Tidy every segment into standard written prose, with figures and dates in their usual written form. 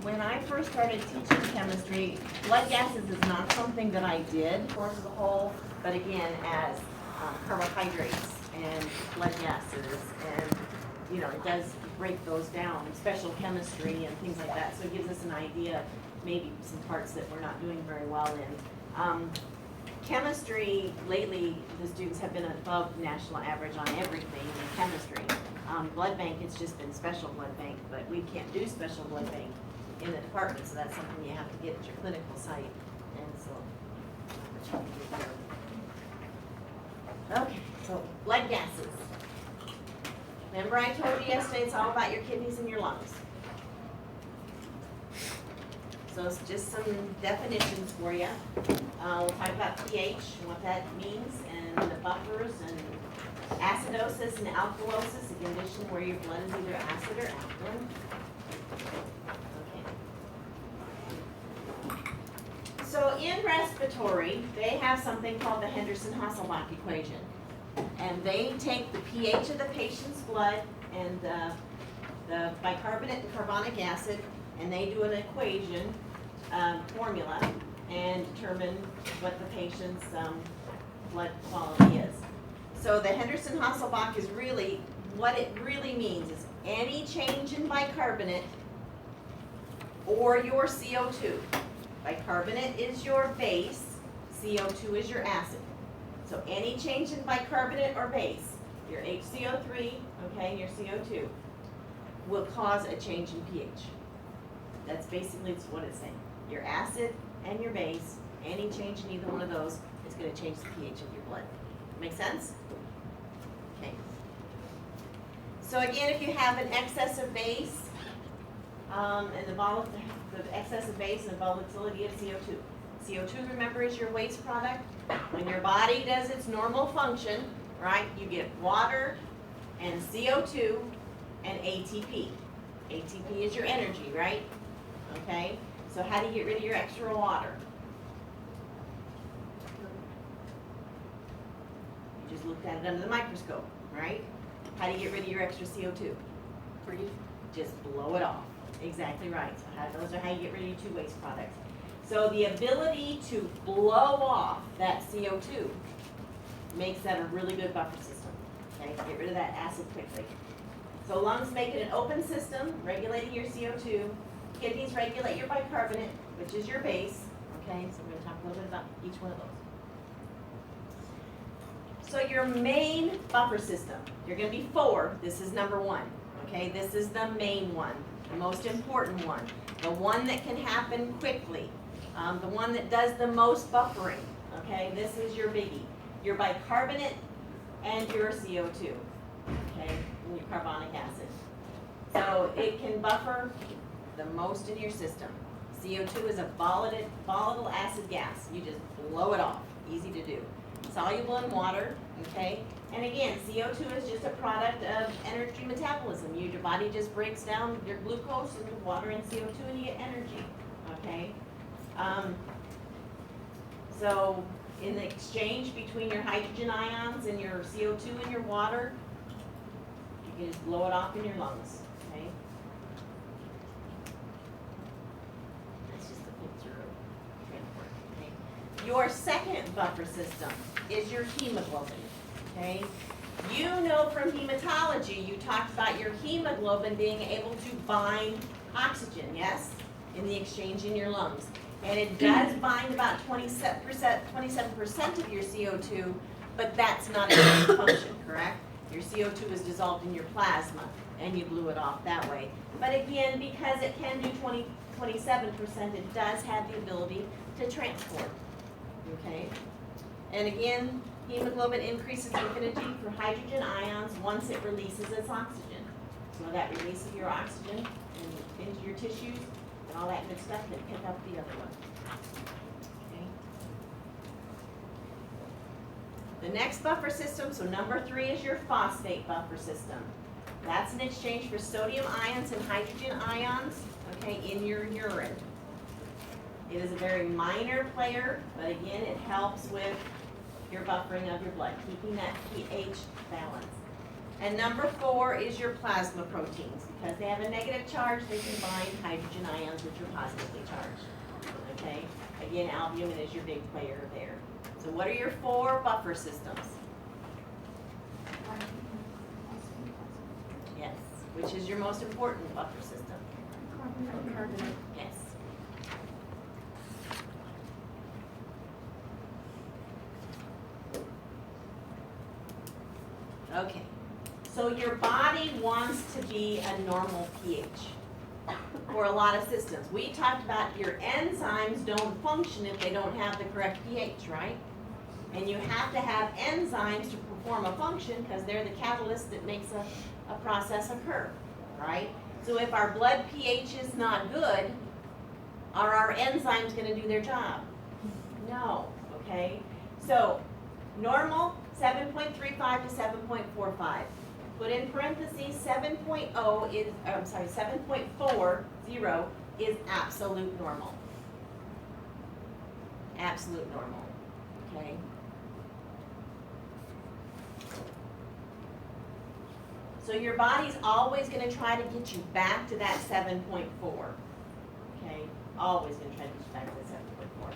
When I first started teaching chemistry, blood gases is not something that I did, course as a whole, but again, as carbohydrates and blood gases, and it does break those down, special chemistry and things like that, so it gives us an idea, maybe some parts that we're not doing very well in. Chemistry, lately, the students have been above national average on everything in chemistry. Blood bank, it's just been special blood bank, but we can't do special blood bank in the department, so that's something you have to get at your clinical site, and so. Okay, so blood gases. Remember I told you yesterday it's all about your kidneys and your lungs. So it's just some definitions for you. We'll talk about pH and what that means, and the buffers, and acidosis and alkalosis, a condition where your blood is either acid or alkaline. Okay. So in respiratory, they have something called the Henderson-Hasselbalch equation. And they take the pH of the patient's blood and the bicarbonate and carbonic acid, and they do an equation, formula, and determine what the patient's blood quality is. So the Henderson-Hasselbalch is really, what it really means is any change in bicarbonate or your CO2. Bicarbonate is your base, CO2 is your acid. So any change in bicarbonate or base, your HCO3, okay, your CO2, will cause a change in pH. That's basically what it's saying. Your acid and your base, any change in either one of those is going to change the pH of your blood. Make sense? Okay. So again, if you have an excess of base, and the excess of base and the volatility of CO2. CO2, remember, is your waste product. When your body does its normal function, right, you get water and CO2 and ATP. ATP is your energy, right? Okay, so how do you get rid of your extra water? You just looked at it under the microscope, right? How do you get rid of your extra CO2? Just blow it off. Exactly right. So those are how you get rid of your two waste products. So the ability to blow off that CO2 makes that a really good buffer system. Okay, get rid of that acid quickly. So lungs make it an open system, regulating your CO2. Kidneys regulate your bicarbonate, which is your base. Okay, so we're going to talk a little bit about each one of those. So your main buffer system, you're going to be 4. This is number 1. Okay, this is the main one, the most important one, the one that can happen quickly, the one that does the most buffering. Okay, this is your biggie, your bicarbonate and your CO2. Okay, and your carbonic acid. So it can buffer the most in your system. CO2 is a volatile acid gas. You just blow it off. Easy to do. Soluble in water. Okay. And again, CO2 is just a product of energy metabolism. Your body just breaks down your glucose into water and CO2, and you get energy. Okay. So in the exchange between your hydrogen ions and your CO2 in your water, you can just blow it off in your lungs. Okay. That's just a picture of transport. Okay. Your second buffer system is your hemoglobin. Okay. You know from hematology, you talked about your hemoglobin being able to bind oxygen, yes, in the exchange in your lungs. And it does bind about 27% of your CO2, but that's not a main function, correct? Your CO2 is dissolved in your plasma, and you blew it off that way. But again, because it can do 27%, it does have the ability to transport, okay? And again, hemoglobin increases affinity for hydrogen ions once it releases its oxygen. So that release of your oxygen into your tissues and all that good stuff can pick up the other one. Okay. The next buffer system, so number 3 is your phosphate buffer system. That's an exchange for sodium ions and hydrogen ions, okay, in your urine. It is a very minor player, but again, it helps with your buffering of your blood, keeping that pH balance. And number 4 is your plasma proteins. Because they have a negative charge, they can bind hydrogen ions which are positively charged. Okay? Again, albumin is your big player there. So what are your 4 buffer systems? Yes. Which is your most important buffer system? Carbonate. Yes. Okay. So your body wants to be a normal pH for a lot of systems. We talked about your enzymes don't function if they don't have the correct pH, right? And you have to have enzymes to perform a function because they're the catalyst that makes a process occur, right? So if our blood pH is not good, are our enzymes going to do their job? No, okay? So normal, 7.35 to 7.45. Put in parentheses, 7.0 is, I'm sorry, 7.40 is absolute normal. Absolute normal, okay? So your body's always going to try to get you back to that 7.4, okay? Always going to try to get you back to that 7.4.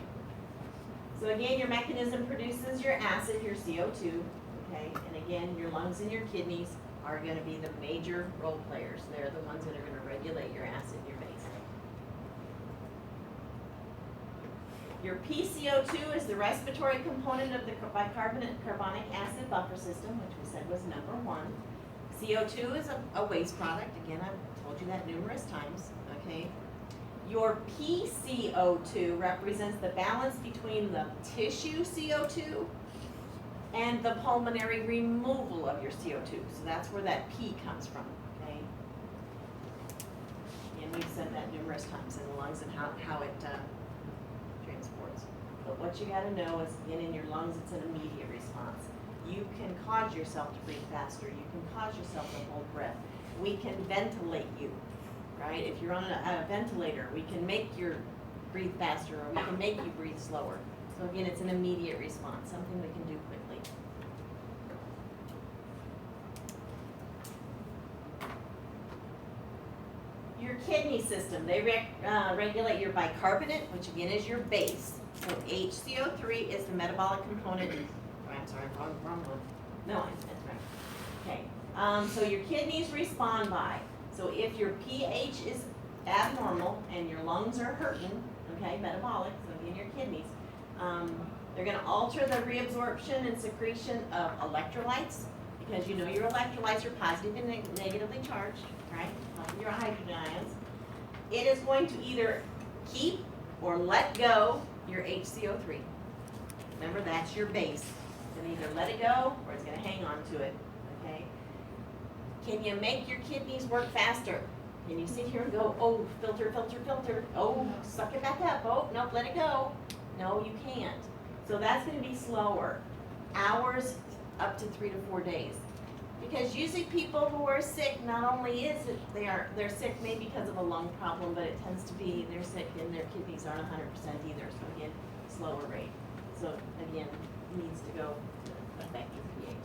So again, your mechanism produces your acid, your CO2, okay? And again, your lungs and your kidneys are going to be the major role players. They're the ones that are going to regulate your acid and your base. Your PCO2 is the respiratory component of the bicarbonate carbonic acid buffer system, which we said was number 1. CO2 is a waste product. Again, I've told you that numerous times, okay? Your PCO2 represents the balance between the tissue CO2 and the pulmonary removal of your CO2. So that's where that P comes from, okay? And we've said that numerous times in the lungs and how it transports. But what you gotta know is, again, in your lungs, it's an immediate response. You can cause yourself to breathe faster. You can cause yourself to hold breath. We can ventilate you, right? If you're on a ventilator, we can make you breathe faster, or we can make you breathe slower. So again, it's an immediate response, something we can do quickly. Your kidney system, they regulate your bicarbonate, which again is your base. So HCO3 is the metabolic component. Oh, I'm sorry, wrong one. No, that's right. Okay, so your kidneys respond by. So if your pH is abnormal and your lungs are hurting, okay, metabolic, so again your kidneys, they're going to alter the reabsorption and secretion of electrolytes, because you know your electrolytes are positively and negatively charged, right? Your hydrogen ions. It is going to either keep or let go your HCO3. Remember, that's your base. It's going to either let it go or it's going to hang on to it, okay? Can you make your kidneys work faster? Can you sit here and go, oh, filter, filter, filter, oh, suck it back up, oh, nope, let it go? No, you can't. So that's going to be slower. Hours up to 3 to 4 days. Because usually people who are sick, not only is it they're sick maybe because of a lung problem, but it tends to be they're sick and their kidneys aren't 100% either. So again, slower rate. So again, it needs to go to effective pH.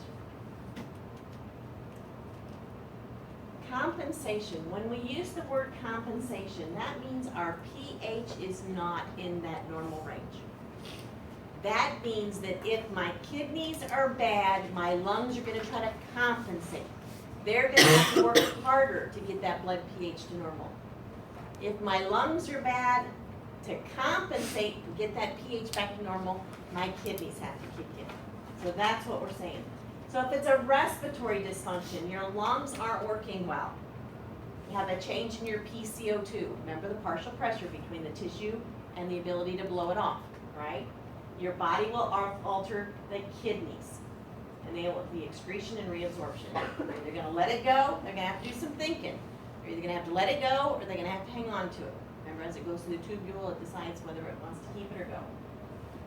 Compensation. When we use the word compensation, that means our pH is not in that normal range. That means that if my kidneys are bad, my lungs are going to try to compensate. They're going to have to work harder to get that blood pH to normal. If my lungs are bad, to compensate and get that pH back to normal, my kidneys have to kick in. So that's what we're saying. So if it's a respiratory dysfunction, your lungs aren't working well. You have a change in your PCO2. Remember the partial pressure between the tissue and the ability to blow it off, right? Your body will alter the kidneys, and they will the excretion and reabsorption. They're going to let it go. They're going to have to do some thinking. They're either going to have to let it go, or they're going to have to hang on to it. Remember, as it goes through the tubule, it decides whether it wants to keep it or go.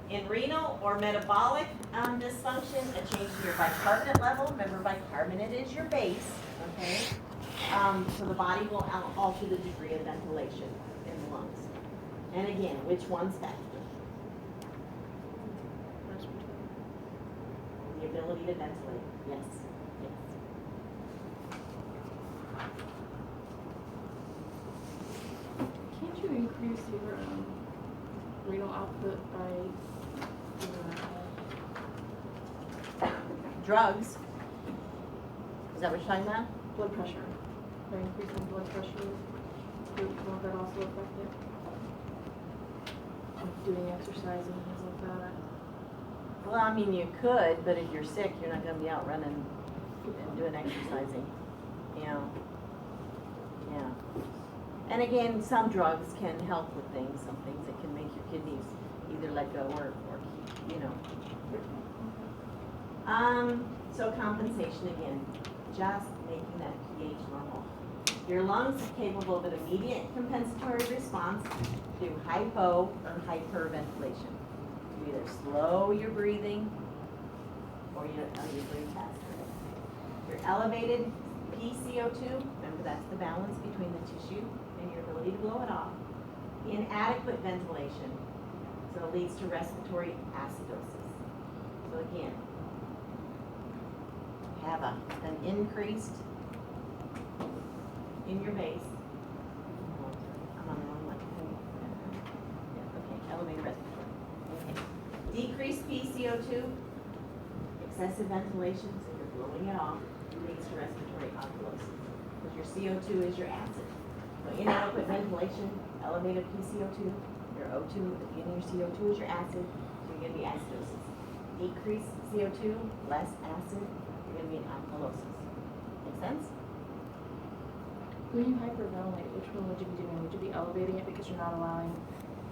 In renal or metabolic dysfunction, a change in your bicarbonate level. Remember, bicarbonate is your base. Okay, so the body will alter the degree of ventilation in the lungs. And again, which one's faster? The ability to ventilate, yes, yes. your renal output by your Drugs. Is that what you're talking about? blood pressure. By increasing blood pressure, won't that also affect it? Like doing exercise and things like that. Well, I mean, you could, but if you're sick, you're not gonna be out running and doing exercising. Yeah. Yeah. And again, some drugs can help with things, some things that can make your kidneys either let go or keep, you know. So compensation again, just making that pH normal. Your lungs are capable of an immediate compensatory response through hypo or hyperventilation. You either slow your breathing or you breathe faster. Your elevated PCO2, remember that's the balance between the tissue and your ability to blow it off. Inadequate ventilation, so it leads to respiratory acidosis. So again, have an increased in your base. I'm on the wrong one. Yeah, okay, elevated respiratory. Okay. Decreased PCO2, excessive ventilation, so you're blowing it off, leads to respiratory alkalosis. Because your CO2 is your acid. So inadequate ventilation, elevated PCO2, your O2, again your CO2 is your acid, so you're going to be acidosis. Decreased CO2, less acid, you're going to be in alkalosis. Make sense? When you hyperventilate, which one would you be doing? Would you be elevating it because you're not allowing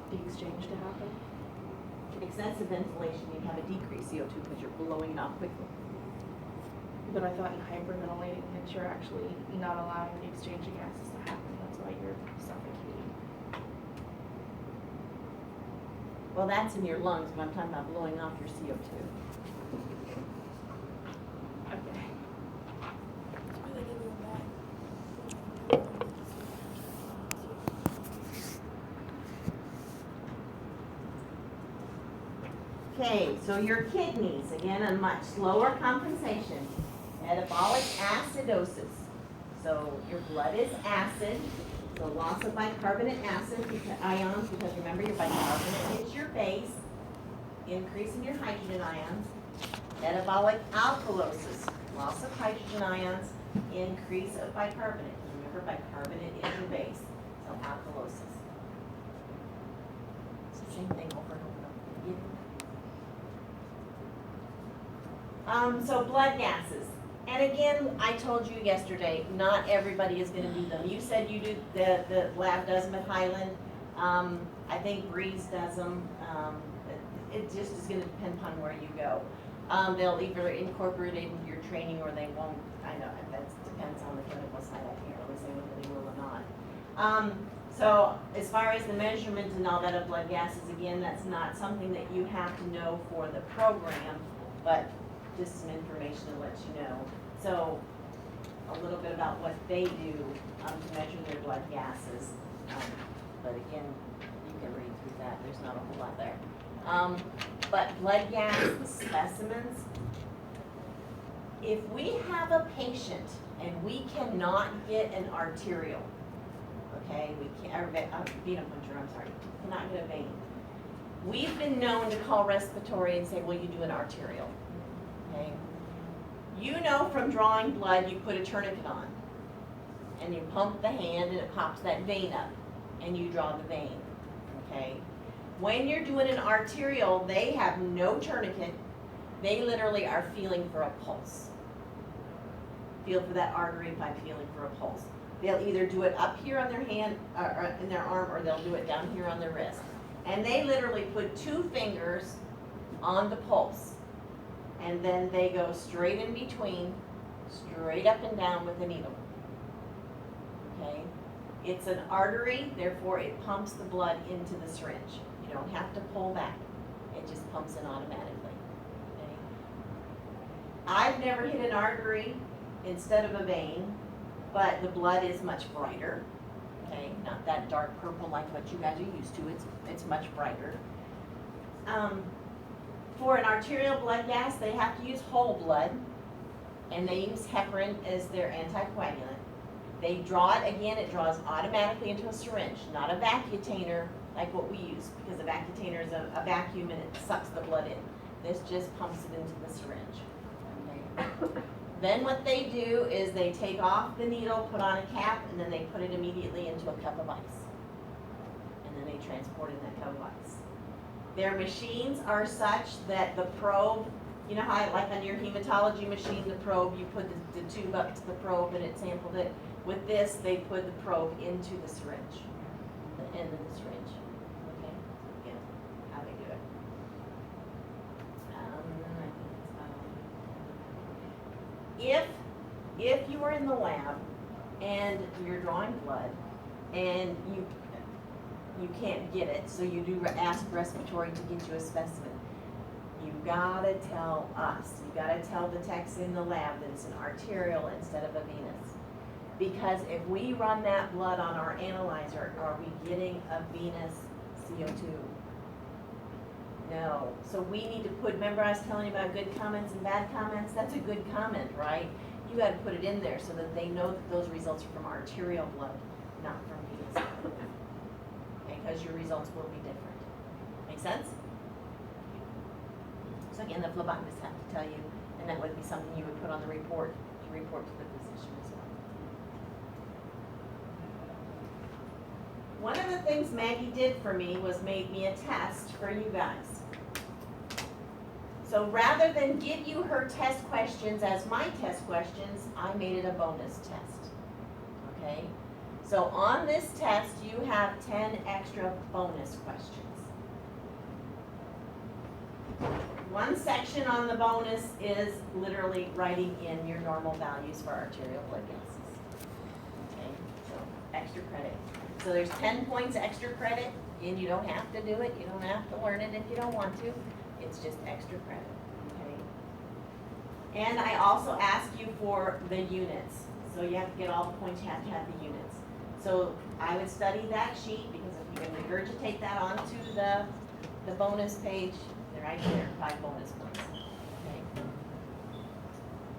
the exchange to happen? Excessive ventilation, you have a decreased CO2 because you're blowing it off quickly. But I thought in hyperventilating that you're actually not allowing the exchange of gases to happen. That's why you're suffocating. Well, that's in your lungs, but I'm talking about blowing off your CO2. Okay. Okay, so your kidneys, again, a much slower compensation. Metabolic acidosis. So your blood is acid, so loss of bicarbonate acid ions, because remember your bicarbonate is your base, increase in your hydrogen ions. Metabolic alkalosis, loss of hydrogen ions, increase of bicarbonate. Remember bicarbonate is your base, so alkalosis. It's the same thing over and over again. So blood gases. And again, I told you yesterday, not everybody is gonna do them. You said you do, the lab does them at Highland. I think Breeze does them. It just is gonna depend upon where you go. They'll either incorporate it into your training or they won't. I know, that depends on the clinical side. I can't really say whether they will or not. So as far as the measurement and all that of blood gases, again, that's not something that you have to know for the program, but just some information to let you know. So a little bit about what they do to measure their blood gases. But again, you can read through that. There's not a whole lot there. But blood gas specimens, if we have a patient and we cannot get an arterial, okay, we can't, or venipuncture, I'm sorry, cannot get a vein. We've been known to call respiratory and say, will you do an arterial? Okay. You know from drawing blood, you put a tourniquet on and you pump the hand and it pops that vein up and you draw the vein, okay? When you're doing an arterial, they have no tourniquet. They literally are feeling for a pulse. Feel for that artery by feeling for a pulse. They'll either do it up here on their hand or in their arm, or they'll do it down here on their wrist. And they literally put 2 fingers on the pulse. And then they go straight in between, straight up and down with a needle. Okay? It's an artery, therefore it pumps the blood into the syringe. You don't have to pull back. It just pumps in automatically. Okay? I've never hit an artery instead of a vein, but the blood is much brighter. Okay? Not that dark purple like what you guys are used to. It's much brighter. For an arterial blood gas, they have to use whole blood, and they use heparin as their anticoagulant. They draw it, again, it draws automatically into a syringe, not a vacutainer like what we use, because a Vacutainer is a vacuum and it sucks the blood in. This just pumps it into the syringe. Okay. Then what they do is they take off the needle, put on a cap, and then they put it immediately into a cup of ice. And then they transport it in that cup of ice. Their machines are such that the probe, you know how like on your hematology machine, the probe, you put the tube up to the probe and it sampled it. With this, they put the probe into the syringe, the end of the syringe. Okay, again, how they do it. If you are in the lab and you're drawing blood and you can't get it, so you do ask respiratory to get you a specimen, you gotta tell us, you gotta tell the techs in the lab that it's an arterial instead of a venous. Because if we run that blood on our analyzer, are we getting a venous CO2? No. So we need to put, remember I was telling you about good comments and bad comments? That's a good comment, right? You gotta put it in there so that they know that those results are from arterial blood, not from venous blood. Okay, because your results will be different. Make sense? So again, the phlebotomist have to tell you, and that would be something you would put on the report to report to the physician as well. One of the things Maggie did for me was made me a test for you guys. So rather than give you her test questions as my test questions, I made it a bonus test. Okay? So on this test, you have 10 extra bonus questions. One section on the bonus is literally writing in your normal values for arterial blood gases. Okay, so extra credit. So there's 10 points extra credit, and you don't have to do it. You don't have to learn it if you don't want to. It's just extra credit. Okay. And I also ask you for the units. So you have to get all the points. You have to have the units. So I would study that sheet because if you can regurgitate that onto the bonus page, they're right there, 5 bonus points. Okay.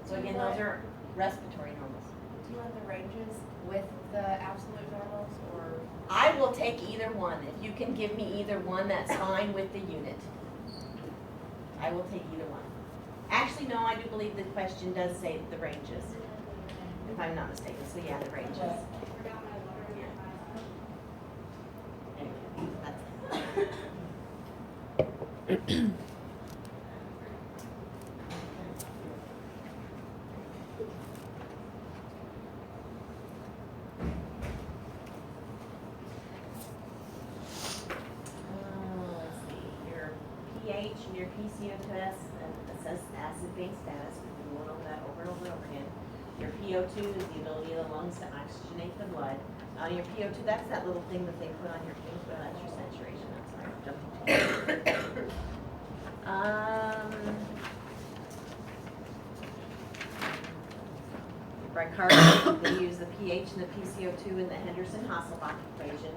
So again, those are respiratory normals. Do you want the ranges with the absolute normals, or? I will take either one. If you can give me either one, that's fine with the unit. I will take either one. Actually, no, I do believe the question does say the ranges, if I'm not mistaken. So yeah, the ranges. Anyway, that's it. Let's see, your pH and your PCO test and assess acid-base status. We went over that over and over and over again. Your PO2 is the ability of the lungs to oxygenate the blood. On your PO2, that's that little thing that they put on your face, but that's your saturation. I'm sorry, I'm jumping too far. Bicarbonate, they use the pH and the PCO2 in the Henderson-Hasselbalch equation.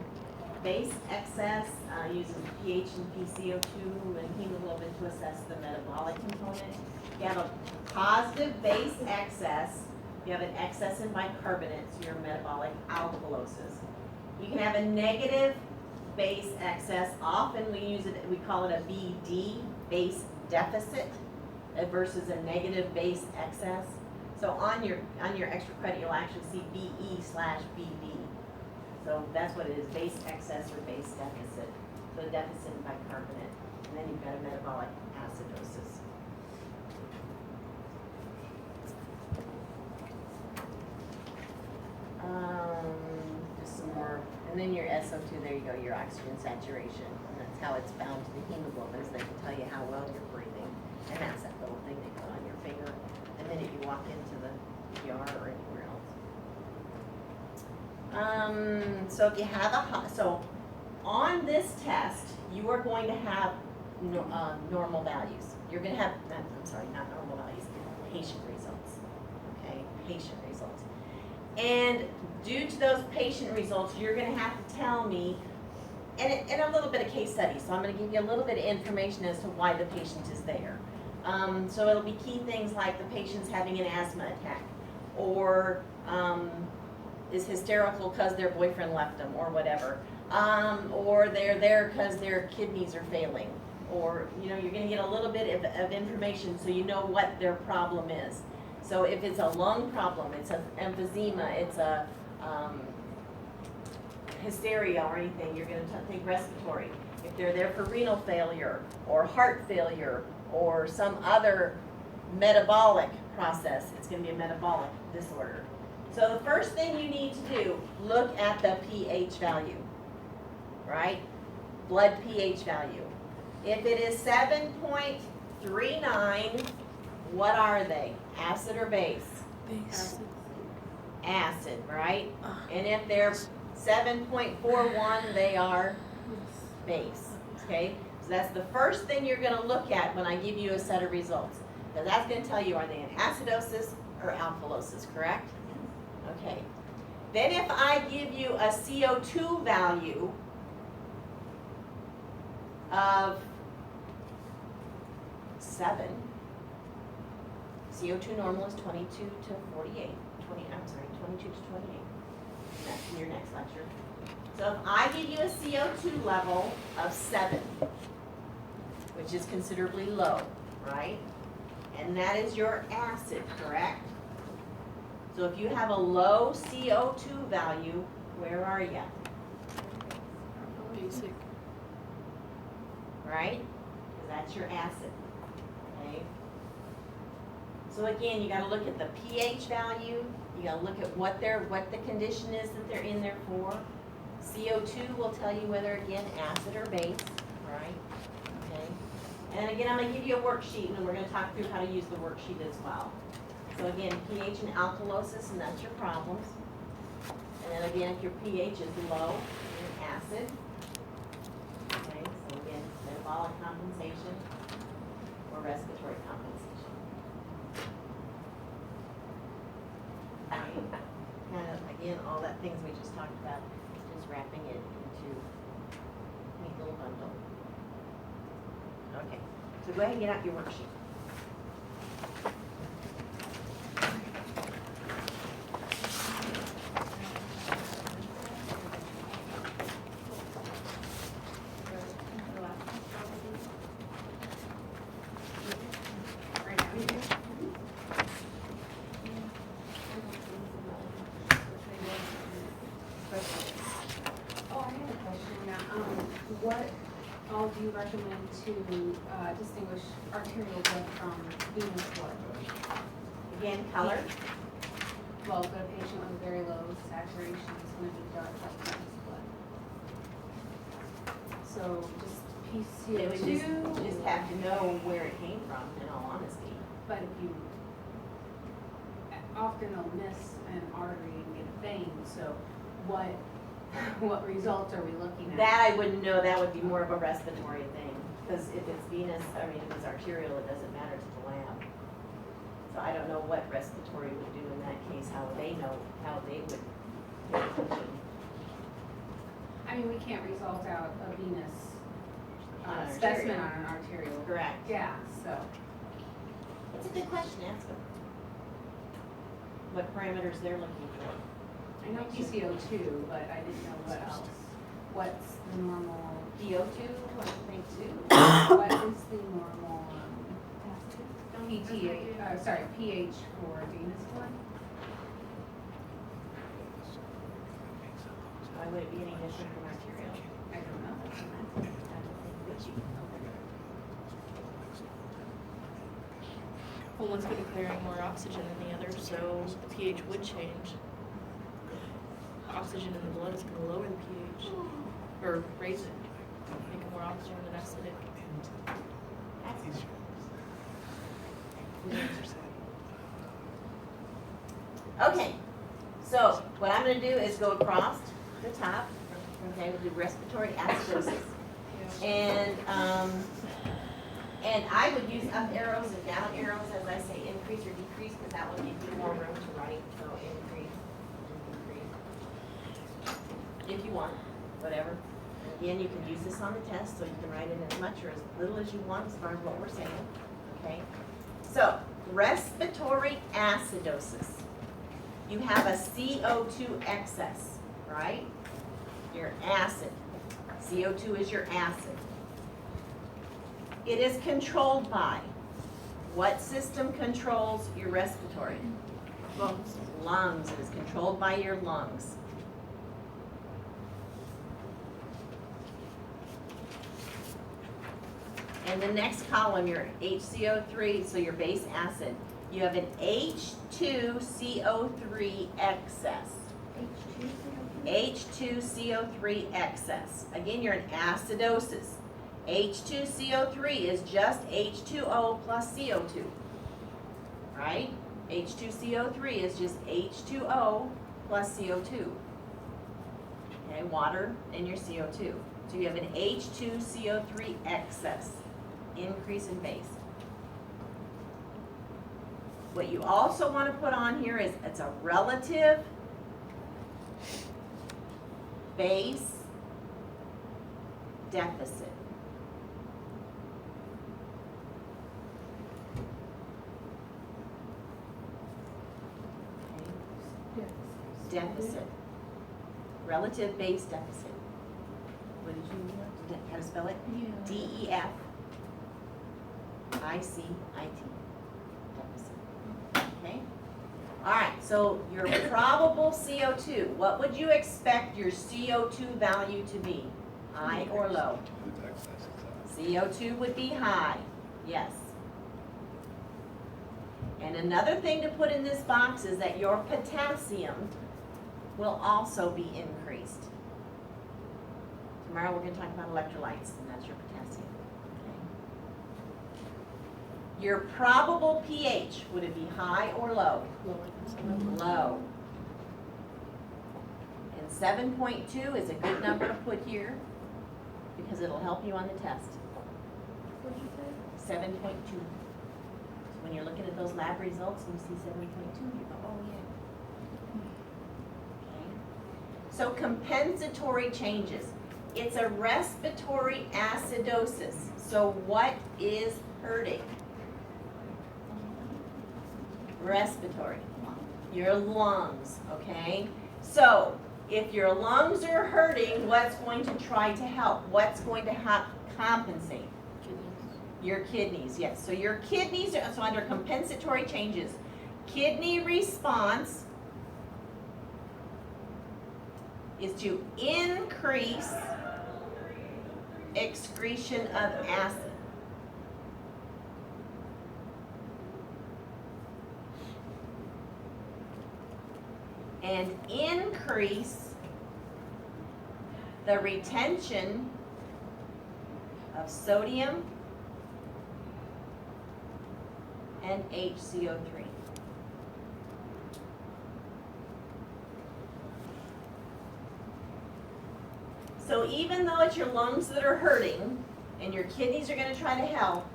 Base excess uses the pH and PCO2 and hemoglobin to assess the metabolic component. You have a positive base excess. You have an excess in bicarbonate, so your metabolic alkalosis. You can have a negative base excess. Often we use it, we call it a BD, base deficit, versus a negative base excess. So on your extra credit, you'll actually see BE/BD. So that's what it is, base excess or base deficit. So a deficit in bicarbonate. And then you've got a metabolic acidosis. Just some more. And then your SO2, there you go, your oxygen saturation. And that's how it's bound to the hemoglobin, so they can tell you how well you're breathing. And that's that little thing they put on your finger the minute you walk into the ER or anywhere else. So if you have so on this test, you are going to have normal values. You're going to have, not normal values, patient results. Okay, patient results. And due to those patient results, you're going to have to tell me, and a little bit of case study. So I'm going to give you a little bit of information as to why the patient is there. So it'll be key things like the patient's having an asthma attack, or is hysterical because their boyfriend left them, or whatever. or they're there because their kidneys are failing. Or, you know, you're gonna get a little bit of information so you know what their problem is. So if it's a lung problem, it's an emphysema, it's a hysteria or anything, you're gonna think respiratory. If they're there for renal failure or heart failure or some other metabolic process, it's gonna be a metabolic disorder. So the first thing you need to do, look at the pH value, right? Blood pH value. If it is 7.39, what are they? Acid or base? Base. Acid, right? And if they're 7.41, they are base, okay? So that's the first thing you're gonna look at when I give you a set of results. Because that's gonna tell you, are they in acidosis or alkalosis, correct? Okay. Then if I give you a CO2 value of 7, CO2 normal is 22 to 48, 22 to 28. That's in your next lecture. So if I give you a CO2 level of 7, which is considerably low, right? And that is your acid, correct? So if you have a low CO2 value, where are you? Basic. Right? Because that's your acid, okay? So again, you gotta look at the pH value, you gotta look at what the condition is that they're in there for. CO2 will tell you whether, again, acid or base, right? Okay. And again, I'm gonna give you a worksheet, and we're gonna talk through how to use the worksheet as well. So again, pH and alkalosis, and that's your problems. And then again, if your pH is low, you're in acid. Okay, so again, metabolic compensation or respiratory compensation. Okay. Kind of, again, all that things we just talked about, just wrapping it into a neat little bundle. Okay, so go ahead and get out your worksheet. Oh, I have a question now. What all do you recommend to distinguish arterial blood from venous blood? Again, color. Well, the patient with very low saturation is going to be dark like venous blood. So just They would PCO2. just have to know where it came from, in all honesty. But if you often will miss an artery and get a vein, so what results are we looking at? That I wouldn't know, that would be more of a respiratory thing, because if it's venous, I mean, if it's arterial, it doesn't matter to the lab. So I don't know what respiratory would do in that case, how they know, how they would pay attention. I mean, we can't result out a venous On an specimen arterial. on an arterial. Correct. Yeah, so, It's a good question, ask them. What parameters they're looking for. I know PCO2, but I didn't know what else. What's the normal, PO2, I think too. what is the normal, pH for venous blood? Why would it be any different from arterial? I don't know. I don't think it would be. Well, one's gonna be clearing more oxygen than the other, so the pH would change. Oxygen in the blood is gonna lower the pH, or raise it, make it more oxygen than acidic. That's Okay, so what I'm gonna do is go across the top, okay, we'll do respiratory acidosis. And I would use up arrows and down arrows as I say increase or decrease, because that will give you more room to write, so increase and decrease. If you want, whatever. And again, you can use this on the test, so you can write in as much or as little as you want as far as what we're saying, okay? So, respiratory acidosis. You have a CO2 excess, right? Your acid. CO2 is your acid. It is controlled by, what system controls your respiratory? Lungs. Lungs. It is controlled by your lungs. And the next column, your HCO3, so your base acid, you have an H2CO3 excess. H2CO3 excess. Again, you're in acidosis. H2CO3 is just H2O plus CO2, right? H2CO3 is just H2O plus CO2. Okay, water and your CO2. So you have an H2CO3 excess, increase in base. What you also want to put on here is it's a relative base deficit. Deficit. Relative base deficit. What did you, how to spell it? DEFICIT. Deficit. Okay? Alright, so your probable CO2, what would you expect your CO2 value to be? High or low? CO2 would be high, yes. And another thing to put in this box is that your potassium will also be increased. Tomorrow we're going to talk about electrolytes, and that's your potassium. Okay. Your probable pH, would it be high or low? Low. And 7.2 is a good number to put here because it'll help you on the test. What did you say? 7.2. So when you're looking at those lab results and you see 7.2, you go, oh yeah. Okay. So compensatory changes. It's a respiratory acidosis. So what is hurting? Respiratory. Your lungs, okay? So if your lungs are hurting, what's going to try to help? What's going to compensate? Your kidneys, yes. So your kidneys, so under compensatory changes, kidney response is to increase excretion of acid. And increase the retention of sodium and HCO3. So even though it's your lungs that are hurting and your kidneys are going to try to help,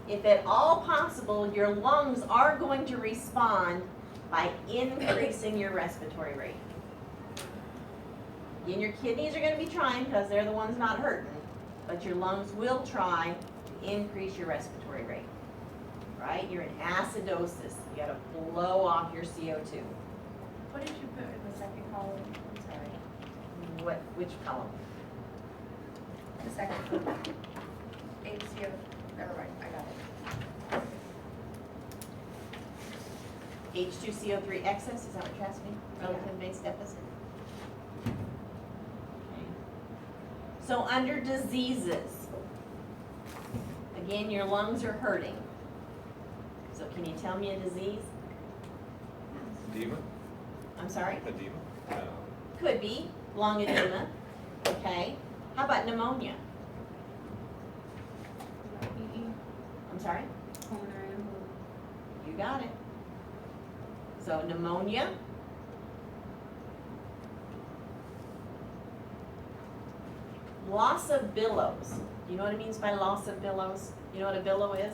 if at all possible, your lungs are going to respond by increasing your respiratory rate. And your kidneys are going to be trying because they're the ones not hurting, but your lungs will try to increase your respiratory rate. Right? You're in acidosis. You got to blow off your CO2. What did you put in the second column? I'm sorry. Which column? The second column. HCO, never mind, I got it. H2CO3 excess, is that what you're asking? Relative base deficit? Okay. So under diseases, again, your lungs are hurting. So can you tell me a disease? Edema? I'm sorry? Edema? No. Could be lung edema. Okay. How about pneumonia? I'm sorry? Pulmonary embolism. You got it. So pneumonia. Loss of billows. You know what it means by loss of billows? You know what a billow is?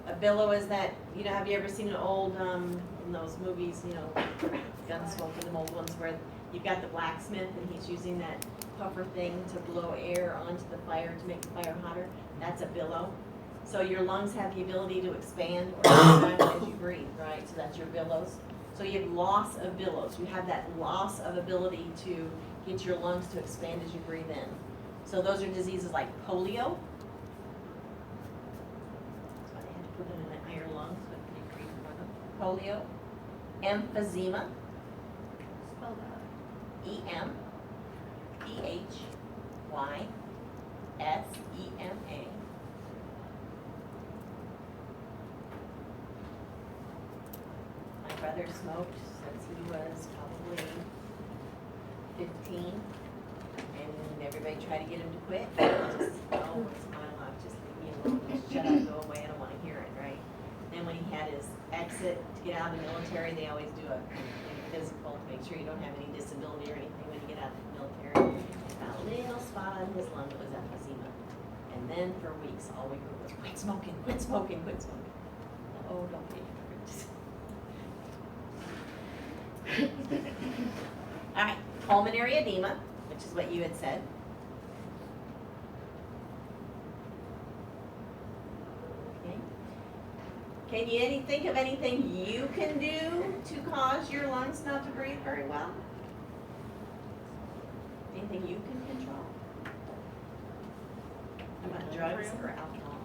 A billow is that, you know, have you ever seen an old, in those movies, you know, Gunsmoke, them old ones where you've got the blacksmith and he's using that puffer thing to blow air onto the fire to make the fire hotter? That's a billow. So your lungs have the ability to expand or contract as you breathe, right? So that's your billows. So you have loss of billows. You have that loss of ability to get your lungs to expand as you breathe in. So those are diseases like polio. That's why they had to put it in the higher lungs, so it could decrease for them. Polio, emphysema, Spell that. E-M-P-H-Y-S-E-M-A. My brother smoked since he was probably 15, and everybody tried to get him to quit. Just, oh, it's my luck, just leave me alone, just shut up, go away, I don't wanna hear it, right? Then when he had his exit to get out of the military, they always do a physical to make sure you don't have any disability or anything when you get out of the military. Got a little spot on his lung that was emphysema. And then for weeks, all we heard was, quit smoking, quit smoking, quit smoking. Oh, don't be encouraged. All right, pulmonary edema, which is what you had said. Okay. Can you think of anything you can do to cause your lungs not to breathe very well? Anything you can control? How about drugs or alcohol?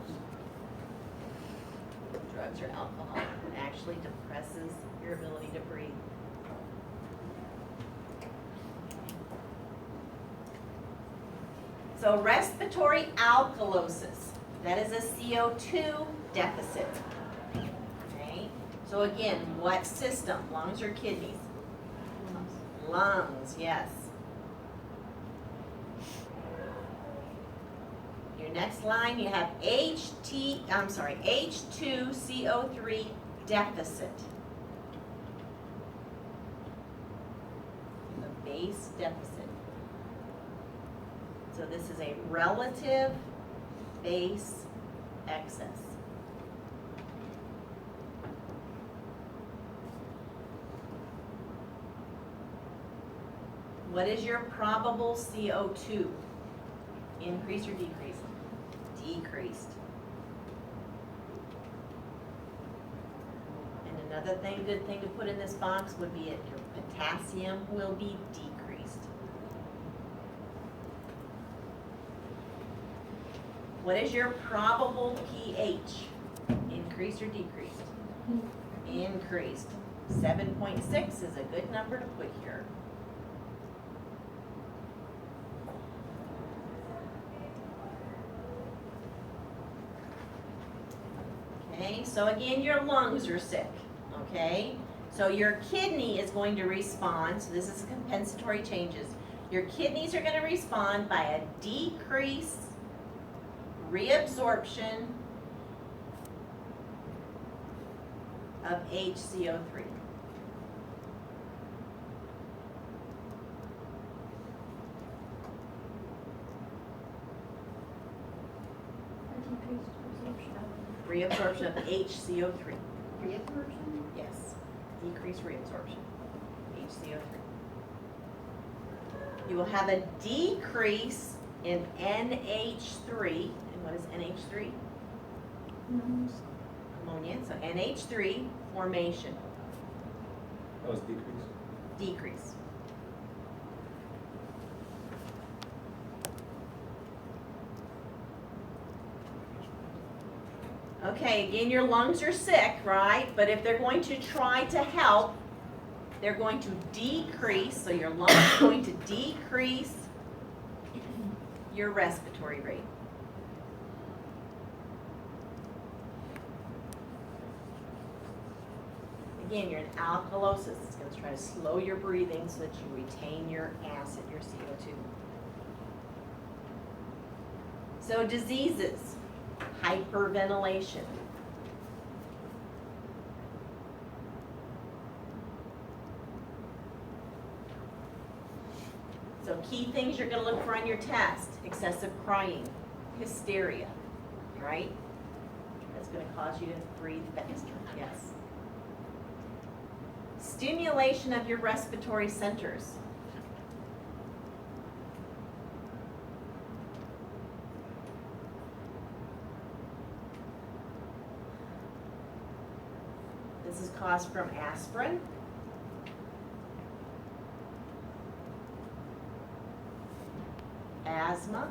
Drugs or alcohol actually depresses your ability to breathe. So respiratory alkalosis, that is a CO2 deficit. Okay, so again, what system? Lungs or kidneys? Lungs, yes. Your next line, you have H2CO3 deficit. The base deficit. So this is a relative base excess. What is your probable CO2? Increase or decrease? Decreased. And another good thing to put in this box would be that your potassium will be decreased. What is your probable pH? Increased or decreased? Increased. 7.6 is a good number to put here. Okay, so again, your lungs are sick, okay? So your kidney is going to respond, so this is compensatory changes. Your kidneys are going to respond by a decrease reabsorption of HCO3. Reabsorption of HCO3. Reabsorption? Yes, decreased reabsorption, HCO3. You will have a decrease in NH3. And what is NH3? Ammonia. So NH3 formation. That was decreased. Decrease. Okay, again, your lungs are sick, right? But if they're going to try to help, they're going to decrease, so your lungs are going to decrease your respiratory rate. Again, you're in alkalosis. It's going to try to slow your breathing so that you retain your acid, your CO2. So diseases, hyperventilation. So key things you're going to look for on your test: excessive crying, hysteria, right? That's going to cause you to breathe faster, yes. Stimulation of your respiratory centers. This is caused from aspirin. Asthma,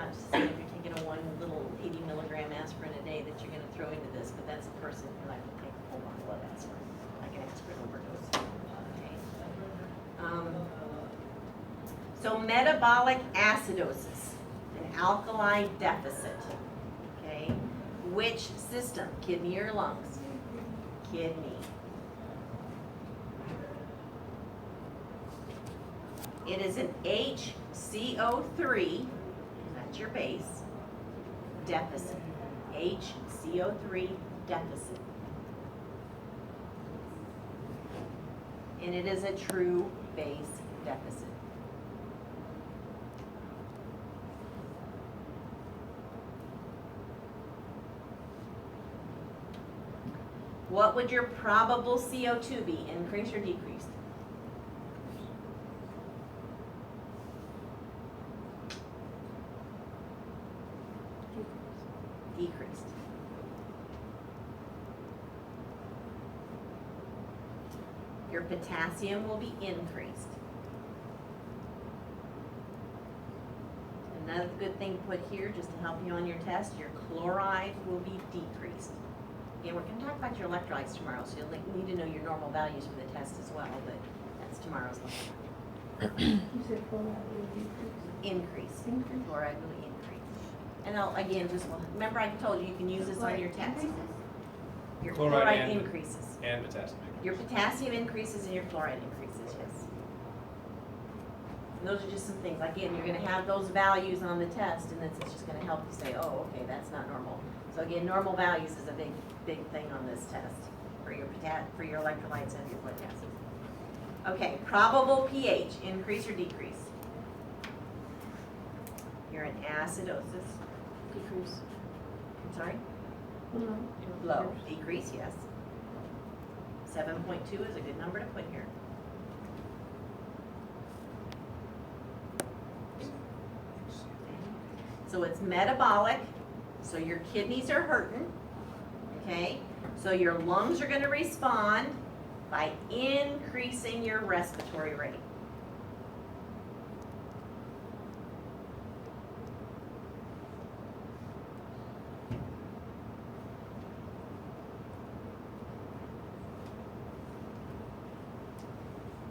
not to say if you're taking a one little 80 milligram aspirin a day that you're gonna throw into this, but that's a person who like to take a whole bottle of aspirin, like an aspirin overdose. Okay. So metabolic acidosis, an alkali deficit, okay? Which system, kidney or lungs? Kidney. It is an HCO3, that's your base, deficit. HCO3 deficit. And it is a true base deficit. What would your probable CO2 be, increased or decreased? Decreased. Your potassium will be increased. Another good thing to put here, just to help you on your test, your chloride will be decreased. Again, we're going to talk about your electrolytes tomorrow, so you'll need to know your normal values for the test as well, but that's tomorrow's lesson. You said chloride will decrease. Increase. Chloride will increase. And I'll, again, just, remember I told you, you can use this on your test. Your Chloride chloride and- increases. And potassium. Your potassium increases and your chloride increases, yes. And those are just some things, again, you're gonna have those values on the test, and it's just gonna help you say, oh, okay, that's not normal. So again, normal values is a big thing on this test for your for your electrolytes and your potassium. Okay, probable pH, increase or decrease? You're in acidosis. Decrease. I'm sorry? No. Low. Decrease, yes. 7.2 is a good number to put here. So it's metabolic, so your kidneys are hurting, okay? So your lungs are gonna respond by increasing your respiratory rate.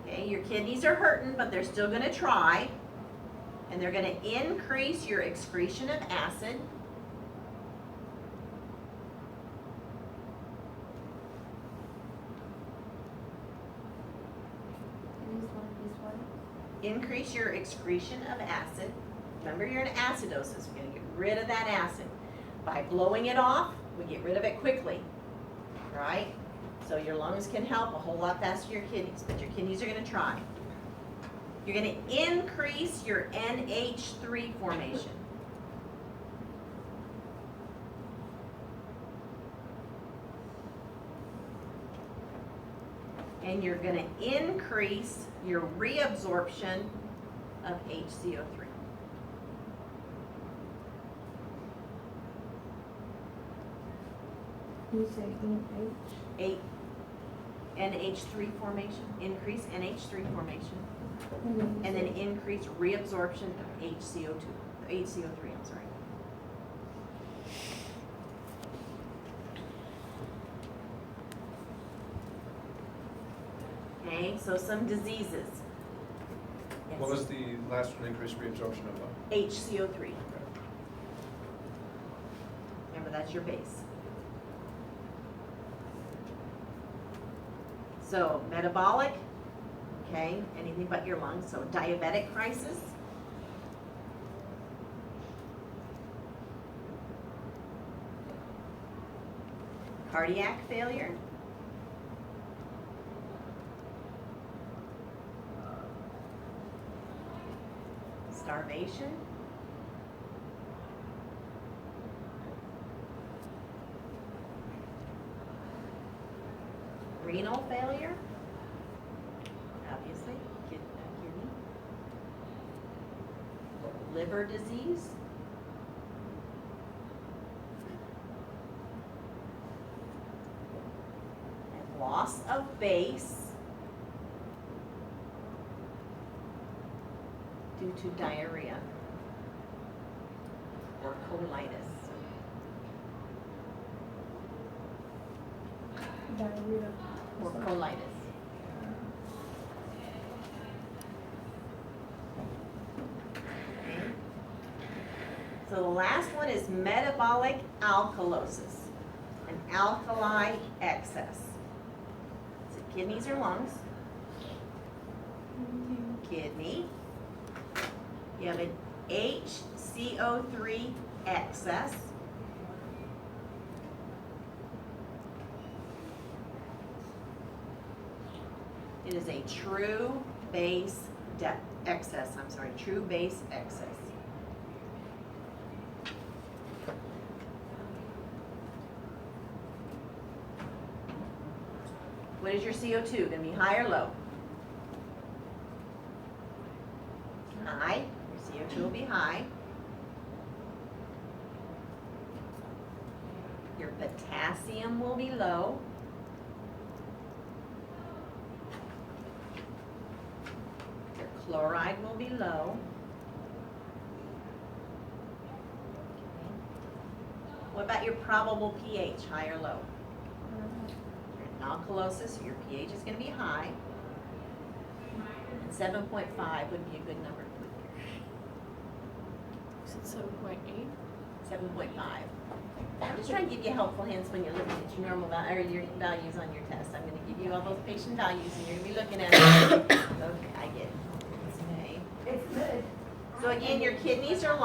Okay, your kidneys are hurting, but they're still gonna try. And they're gonna increase your excretion of acid. Increase your excretion of acid. Remember, you're in acidosis. We're gonna get rid of that acid. By blowing it off, we get rid of it quickly, right? So your lungs can help a whole lot faster than your kidneys, but your kidneys are gonna try. You're gonna increase your NH3 formation. And you're gonna increase your reabsorption of HCO3. You say NH? NH3 formation, increase NH3 formation, and then increase reabsorption of HCO3, I'm sorry. Okay, so some diseases. Yes. What was the last one, increased reabsorption of? HCO3. Remember, that's your base. So metabolic, okay, anything but your lungs. So diabetic crisis. Cardiac failure. Starvation. Renal failure, obviously, kidney. Liver disease. And loss of base due to diarrhea. colitis? Diarrhea. Or colitis? Okay. So the last one is metabolic alkalosis, an alkali excess. Is it kidneys or lungs? Kidney. You have an HCO3 excess. It is a true base excess, true base excess. What is your CO2, gonna be high or low? High, your CO2 will be high. Your potassium will be low. Your chloride will be low. What about your probable pH, high or low? Your alkalosis, your pH is going to be high. And 7.5 would be a good number to put here. Is it 7.8? 7.5. I'm just trying to give you helpful hints when you're looking at your normal or your values on your test. I'm going to give you all those patient values, and you're going to be looking at them. Okay, I get it. Okay. It's good. So again, your kidneys are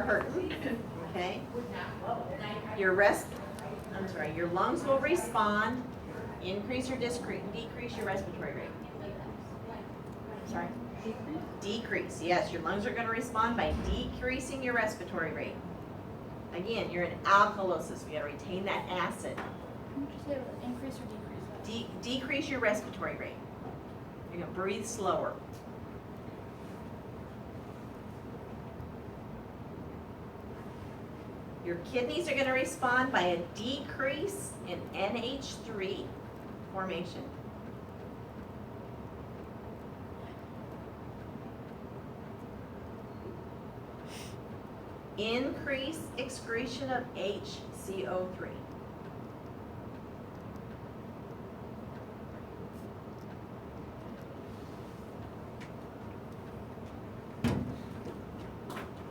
hurting. Okay. Your your lungs will respond, increase or decrease your respiratory rate. Sorry? Decrease, yes, your lungs are going to respond by decreasing your respiratory rate. Again, you're in alkalosis, we got to retain that acid. Can you just say increase or decrease? Decrease your respiratory rate. You're going to breathe slower. Your kidneys are going to respond by a decrease in NH3 formation. Increase excretion of HCO3.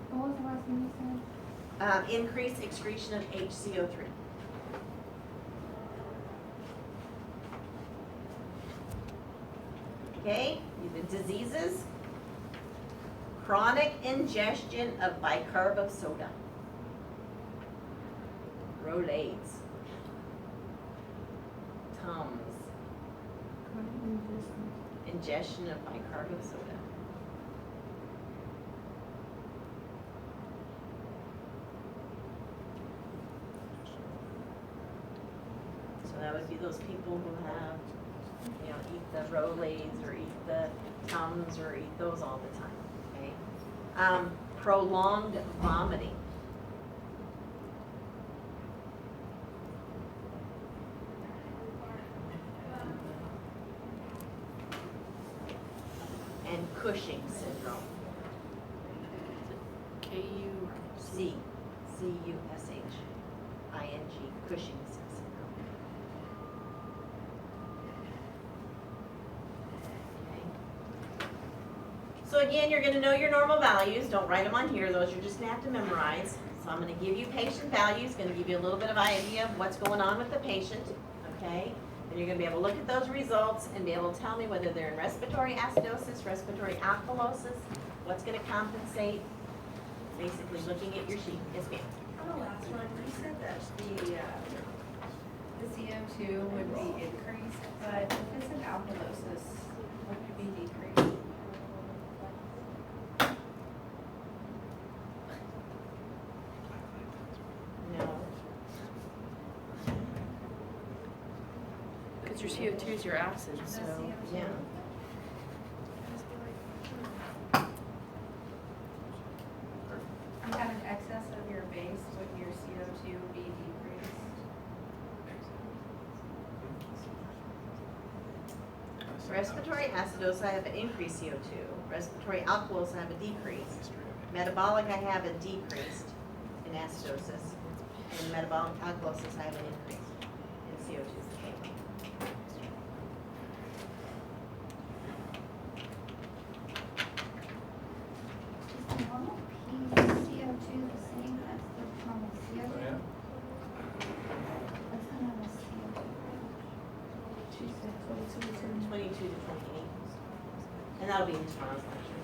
What was the last thing you said? Increase excretion of HCO3. Okay, the diseases. Chronic ingestion of bicarb of soda. Rolaids. Tums. Ingestion of bicarb of soda. So that would be those people who have, eat the Rolaids or eat the Tums or eat those all the time, okay? Prolonged vomiting. And Cushing syndrome. C-U-S-H-I-N-G, Cushing syndrome. Okay. So again, you're going to know your normal values. Don't write them on here. Those you're just going to have to memorize. So I'm going to give you patient values, going to give you a little bit of idea of what's going on with the patient, okay? And you're going to be able to look at those results and be able to tell me whether they're in respiratory acidosis, respiratory alkalosis, what's going to compensate, basically looking at your sheet. Yes, ma'am. On the last one, you said that the CO2 would be increased, but if it's an alkalosis, would it be decreased? No. Because your CO2 is your acid, so. Yeah. You have an excess of your base, would your CO2 be decreased? Respiratory acidosis, I have an increased CO2. Respiratory alkalosis, I have a decreased. Metabolic, I have a decreased. in acidosis. And metabolic alkalosis, I have an increase in CO2. Is the normal PCO2 the same as the normal CO2? Oh, yeah? What's the normal CO2? She said 22 to 22 to 28. And that'll be in tomorrow's lecture.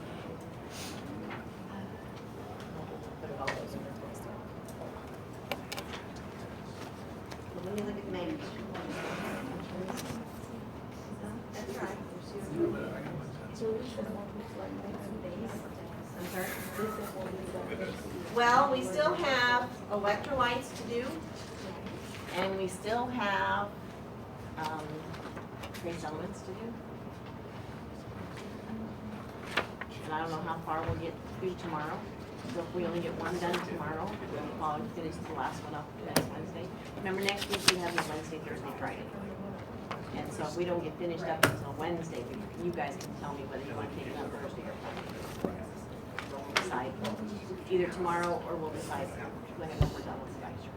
Put it all those in there. Well, let me look at the main. That's right. I'm sorry? Well, we still have electrolytes to do, and we still have, trace elements to do. And I don't know how far we'll get through tomorrow. So if we only get one done tomorrow, we'll probably finish the last one up next Wednesday. Remember, next week we have the Wednesday, Thursday, Friday. And so if we don't get finished up until Wednesday, you guys can tell me whether you want to take it up Thursday or Friday. We'll decide either tomorrow or we'll decide whenever we're done with the lecture.